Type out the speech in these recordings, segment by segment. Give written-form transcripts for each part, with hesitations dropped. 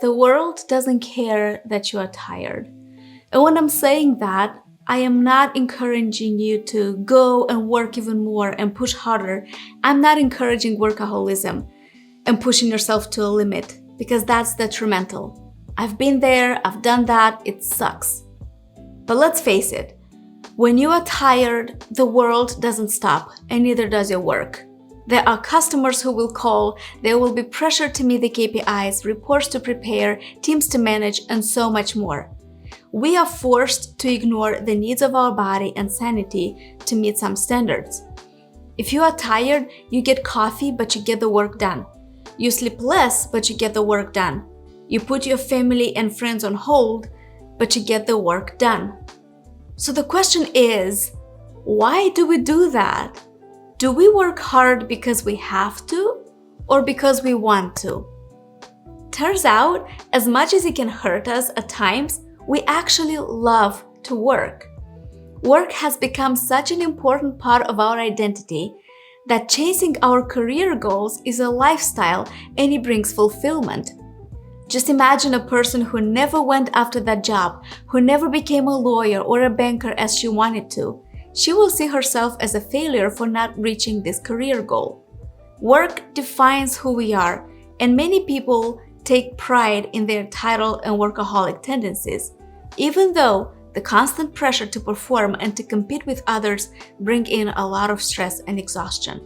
The world doesn't care that you are tired. And when I'm saying that, I am not encouraging you to go and work even more and push harder. I'm not encouraging workaholism and pushing yourself to a limit, because that's detrimental. I've been there, I've done that, it sucks. But let's face it, when you are tired, the world doesn't stop, and neither does your work. There are customers who will call, there will be pressure to meet the KPIs, reports to prepare, teams to manage, and so much more. We are forced to ignore the needs of our body and sanity to meet some standards. If you are tired, you get coffee, but you get the work done. You sleep less, but you get the work done. You put your family and friends on hold, but you get the work done. So the question is, why do we do that? Do we work hard because we have to, or because we want to? Turns out, as much as it can hurt us at times, we actually love to work. Work has become such an important part of our identity that chasing our career goals is a lifestyle and it brings fulfillment. Just imagine a person who never went after that job, who never became a lawyer or a banker as she wanted to. She will see herself as a failure for not reaching this career goal. Work defines who we are, and many people take pride in their title and workaholic tendencies, even though the constant pressure to perform and to compete with others bring in a lot of stress and exhaustion.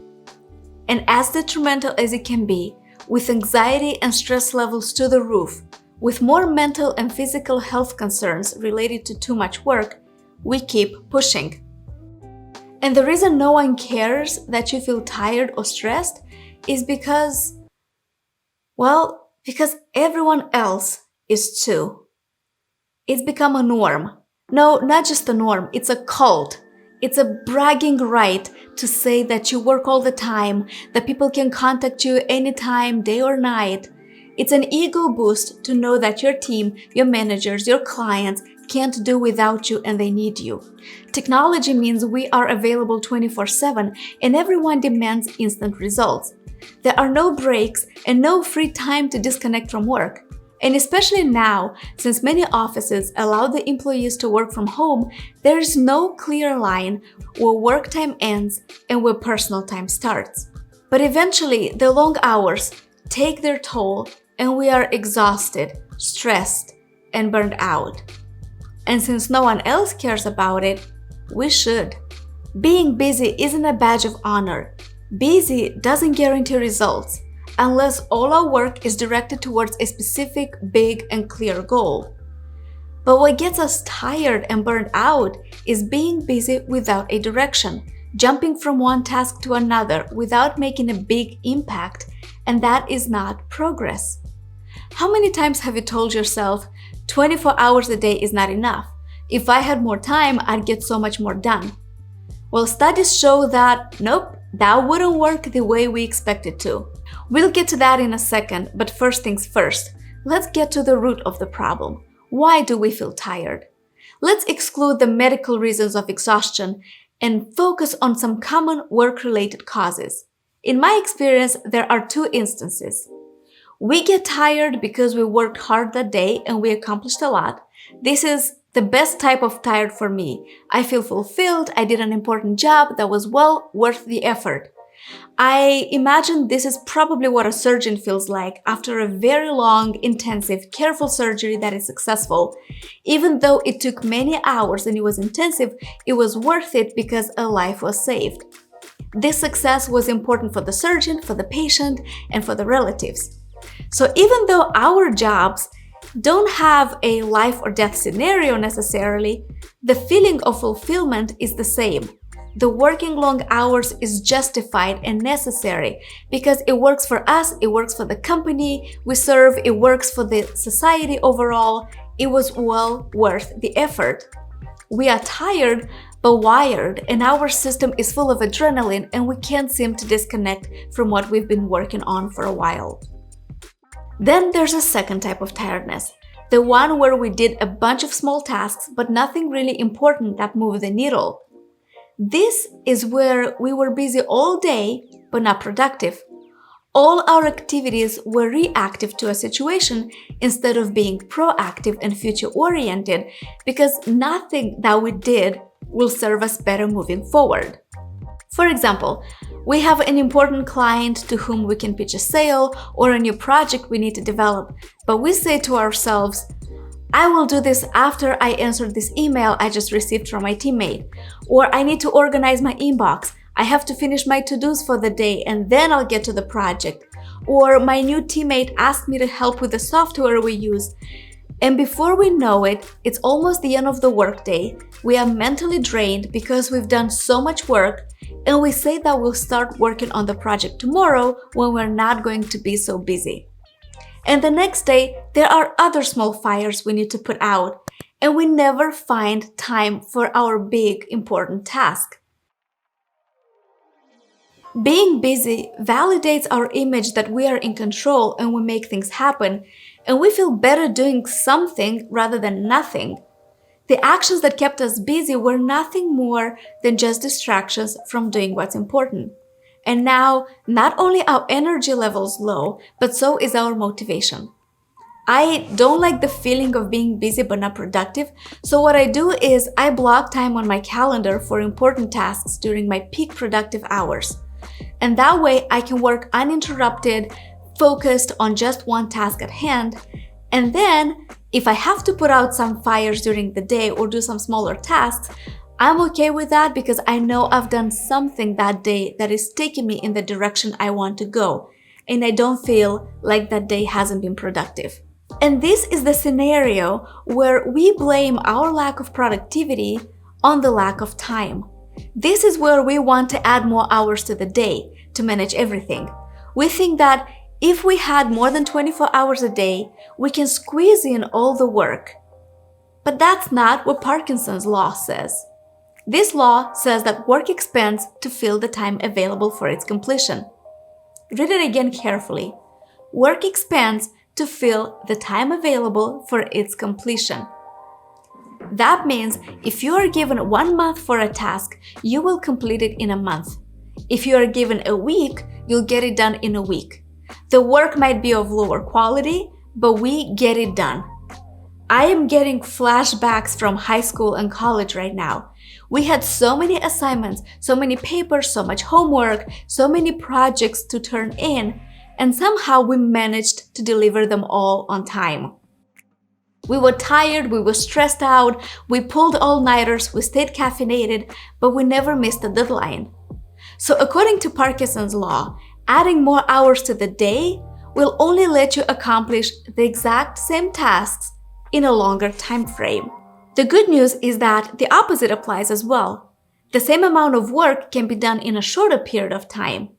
And as detrimental as it can be, with anxiety and stress levels to the roof, with more mental and physical health concerns related to too much work, we keep pushing. And the reason no one cares that you feel tired or stressed is because everyone else is too. It's become a norm. No, not just a norm, it's a cult. It's a bragging right to say that you work all the time, that people can contact you anytime, day or night. It's an ego boost to know that your team, your managers, your clients can't do without you and they need you. Technology means we are available 24/7 and everyone demands instant results. There are no breaks and no free time to disconnect from work. And especially now, since many offices allow the employees to work from home, there is no clear line where work time ends and where personal time starts. But eventually, the long hours take their toll and we are exhausted, stressed, and burned out. And since no one else cares about it, we should. Being busy isn't a badge of honor. Busy doesn't guarantee results unless all our work is directed towards a specific, big, and clear goal. But what gets us tired and burned out is being busy without a direction, jumping from one task to another without making a big impact, and that is not progress. How many times have you told yourself, 24 hours a day is not enough. If I had more time, I'd get so much more done. Well, studies show that, nope, that wouldn't work the way we expect it to. We'll get to that in a second, but first things first, let's get to the root of the problem. Why do we feel tired? Let's exclude the medical reasons of exhaustion and focus on some common work-related causes. In my experience, there are two instances. We get tired because we worked hard that day and we accomplished a lot. This is the best type of tired for me. I feel fulfilled, I did an important job that was well worth the effort. I imagine this is probably what a surgeon feels like after a very long, intensive, careful surgery that is successful. Even though it took many hours and it was intensive, it was worth it because a life was saved. This success was important for the surgeon, for the patient, and for the relatives. So even though our jobs don't have a life or death scenario necessarily, the feeling of fulfillment is the same. The working long hours is justified and necessary because it works for us, it works for the company we serve, it works for the society overall. It was well worth the effort. We are tired but wired, and our system is full of adrenaline and we can't seem to disconnect from what we've been working on for a while. Then there's a second type of tiredness, the one where we did a bunch of small tasks but nothing really important that moved the needle. This is where we were busy all day but not productive. All our activities were reactive to a situation instead of being proactive and future-oriented, because nothing that we did will serve us better moving forward. For example, we have an important client to whom we can pitch a sale or a new project we need to develop, but we say to ourselves, I will do this after I answer this email I just received from my teammate, or I need to organize my inbox. I have to finish my to-dos for the day and then I'll get to the project. Or my new teammate asked me to help with the software we use. And before we know it, it's almost the end of the workday. We are mentally drained because we've done so much work, and we say that we'll start working on the project tomorrow when we're not going to be so busy. And the next day, there are other small fires we need to put out, and we never find time for our big, important task. Being busy validates our image that we are in control and we make things happen, and we feel better doing something rather than nothing. The actions that kept us busy were nothing more than just distractions from doing what's important. And now, not only our energy levels low, but so is our motivation. I don't like the feeling of being busy but not productive, so what I do is I block time on my calendar for important tasks during my peak productive hours. And that way I can work uninterrupted, focused on just one task at hand. And then, if I have to put out some fires during the day or do some smaller tasks, I'm okay with that because I know I've done something that day that is taking me in the direction I want to go, and I don't feel like that day hasn't been productive. And this is the scenario where we blame our lack of productivity on the lack of time. This is where we want to add more hours to the day to manage everything. We think that if we had more than 24 hours a day, we can squeeze in all the work. But that's not what Parkinson's law says. This law says that work expands to fill the time available for its completion. Read it again carefully. Work expands to fill the time available for its completion. That means if you are given 1 month for a task, you will complete it in a month. If you are given a week, you'll get it done in a week. The work might be of lower quality, but we get it done. I am getting flashbacks from high school and college right now. We had so many assignments, so many papers, so much homework, so many projects to turn in, and somehow we managed to deliver them all on time. We were tired, we were stressed out, we pulled all-nighters, we stayed caffeinated, but we never missed a deadline. So according to Parkinson's law, adding more hours to the day will only let you accomplish the exact same tasks in a longer time frame. The good news is that the opposite applies as well. The same amount of work can be done in a shorter period of time.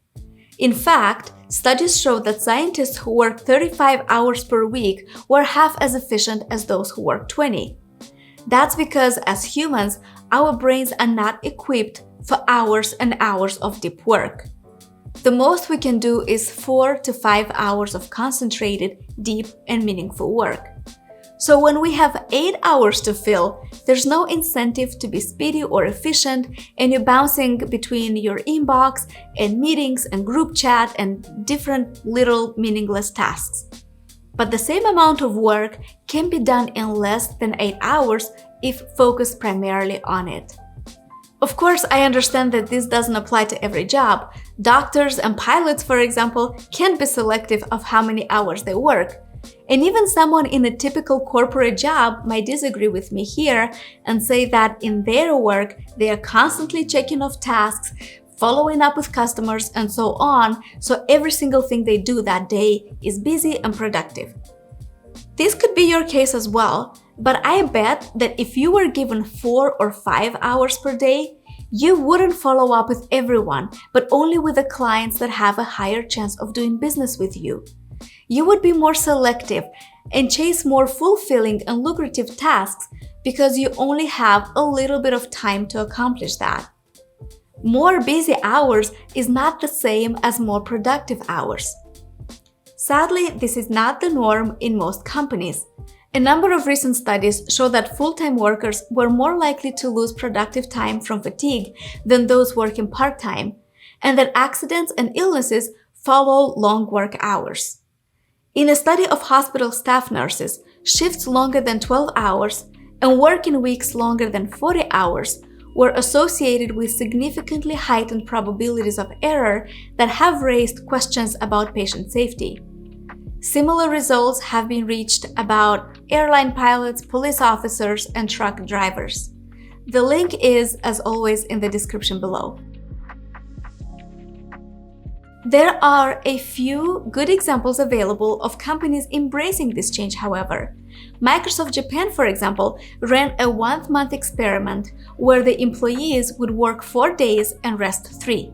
In fact, studies show that scientists who work 35 hours per week were half as efficient as those who work 20. That's because as humans, our brains are not equipped for hours and hours of deep work. The most we can do is 4 to 5 hours of concentrated, deep, and meaningful work. So when we have 8 hours to fill, there's no incentive to be speedy or efficient, and you're bouncing between your inbox and meetings and group chat and different little meaningless tasks. But the same amount of work can be done in less than 8 hours if focused primarily on it. Of course, I understand that this doesn't apply to every job. Doctors and pilots, for example, can't be selective of how many hours they work. And even someone in a typical corporate job might disagree with me here and say that in their work, they are constantly checking off tasks, following up with customers, and so on, so every single thing they do that day is busy and productive. This could be your case as well, but I bet that if you were given 4 or 5 hours per day, you wouldn't follow up with everyone, but only with the clients that have a higher chance of doing business with you. You would be more selective and chase more fulfilling and lucrative tasks because you only have a little bit of time to accomplish that. More busy hours is not the same as more productive hours. Sadly, this is not the norm in most companies. A number of recent studies show that full-time workers were more likely to lose productive time from fatigue than those working part-time, and that accidents and illnesses follow long work hours. In a study of hospital staff nurses, shifts longer than 12 hours and working weeks longer than 40 hours were associated with significantly heightened probabilities of error that have raised questions about patient safety. Similar results have been reached about airline pilots, police officers, and truck drivers. The link is, as always, in the description below. There are a few good examples available of companies embracing this change, however. Microsoft Japan, for example, ran a 1-month experiment where the employees would work 4 days and rest 3.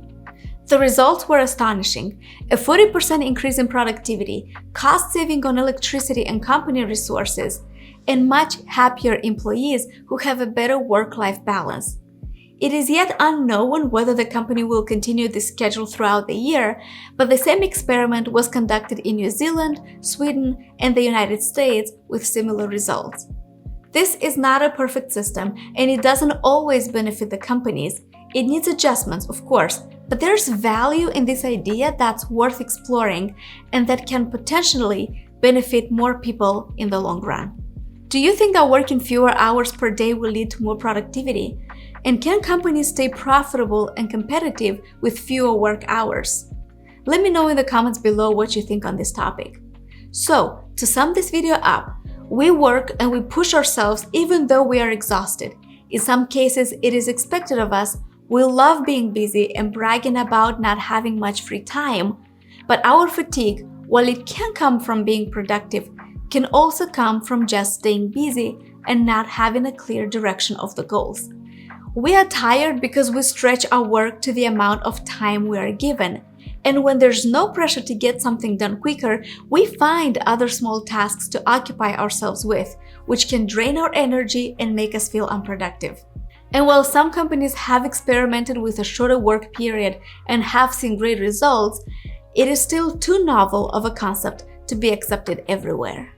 The results were astonishing: a 40% increase in productivity, cost saving on electricity and company resources, and much happier employees who have a better work-life balance. It is yet unknown whether the company will continue this schedule throughout the year, but the same experiment was conducted in New Zealand, Sweden, and the United States with similar results. This is not a perfect system, and it doesn't always benefit the companies. It needs adjustments, of course, but there's value in this idea that's worth exploring and that can potentially benefit more people in the long run. Do you think that working fewer hours per day will lead to more productivity? And can companies stay profitable and competitive with fewer work hours? Let me know in the comments below what you think on this topic. So, to sum this video up, we work and we push ourselves even though we are exhausted. In some cases, it is expected of us. We love being busy and bragging about not having much free time. But our fatigue, while it can come from being productive, can also come from just staying busy and not having a clear direction of the goals. We are tired because we stretch our work to the amount of time we are given. And when there's no pressure to get something done quicker, we find other small tasks to occupy ourselves with, which can drain our energy and make us feel unproductive. And while some companies have experimented with a shorter work period and have seen great results, it is still too novel of a concept to be accepted everywhere.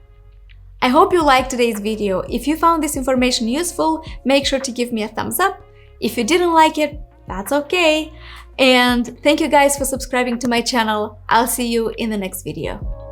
I hope you liked today's video. If you found this information useful, make sure to give me a thumbs up. If you didn't like it, that's okay. And thank you guys for subscribing to my channel. I'll see you in the next video.